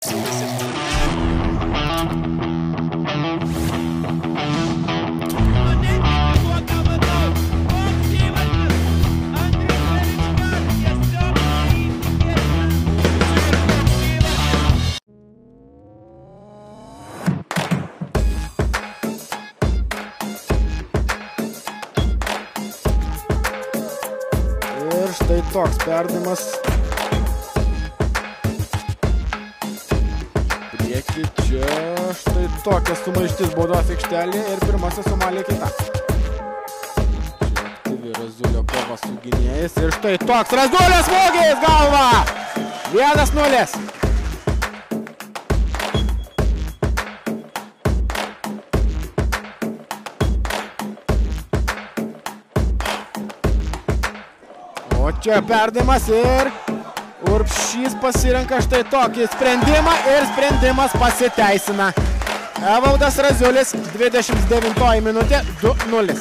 Ir štai toks perdavimas. Prieki čia štai tokia sumaištis baudos aikštelėje ir pirmasis Somalija kita. Čia aktyvi Razulio kova su gynėjais ir štai toks Razulio smūgis galva! 1-0. O čia perdavimas ir Urbšys pasirenka štai tokį sprendimą ir sprendimas pasiteisina. Evaldas Raziulis, 29 minutė, 2-0.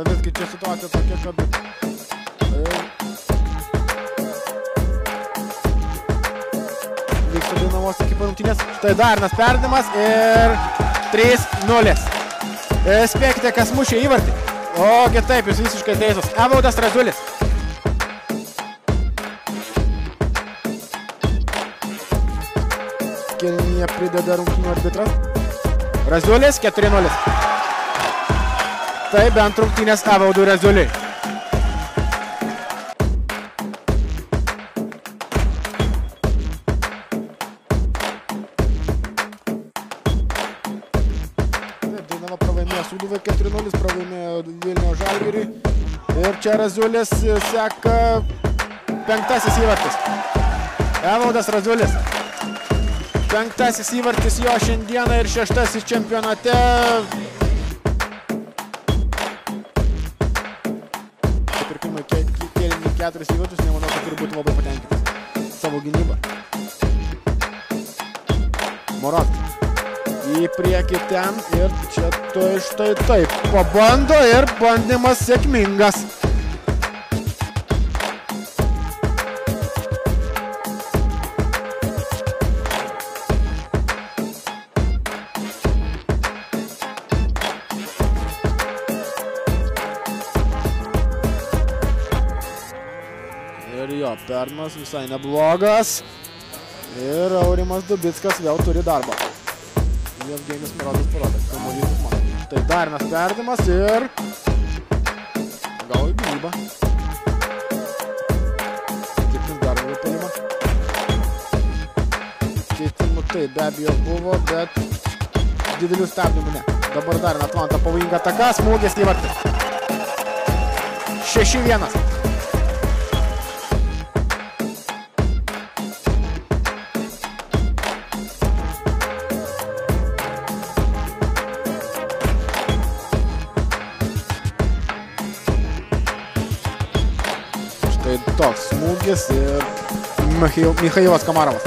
Visgi čia situacija tokia, kad vyksta Dainavos ekipų rungtynės. Štai Darnas perdavimas ir 3-0. Spėkite, kas mušė įvartį. Ogi taip, jūs visiškai teisus. Evaldas Raziulis. Kėlinyje prideda rungtynių arbitras. Raziulis 4-0. Tai bent rungtynės Evaldui Raziuliui. Dainava pralaimėjo Sūduvai 4-0, pralaimėjo Vilniaus Žalgiriui. Ir čia Raziulis seka 5. įvartis. Evaldas Raziulis. 5. įvartis jo šiandieną ir 6. čempionate. Kaip ir pirmai kėlinį 4 įvartus, nemanau, kad turi būti labai patenkintas savo gynybą. Moravskis. Į priekį ten ir čia štai taip pabando ir bandymas sėkmingas. Ir jo, perdavimas visai neblogas. Ir Aurimas Dubickas vėl turi darbą. Jevgenijus Mirotas parodė, kamuolys man. Tai Darnas perdavimas ir gal į gynybą. Tikrins dar palimą. Keitimų tai be abejo buvo, bet didelių stabdymų ne. Dabar Darna Atlanta pavojinga ataka, smūgis į vartį. 6-1. Tai toks smūgis ir Michailas Kamarovas.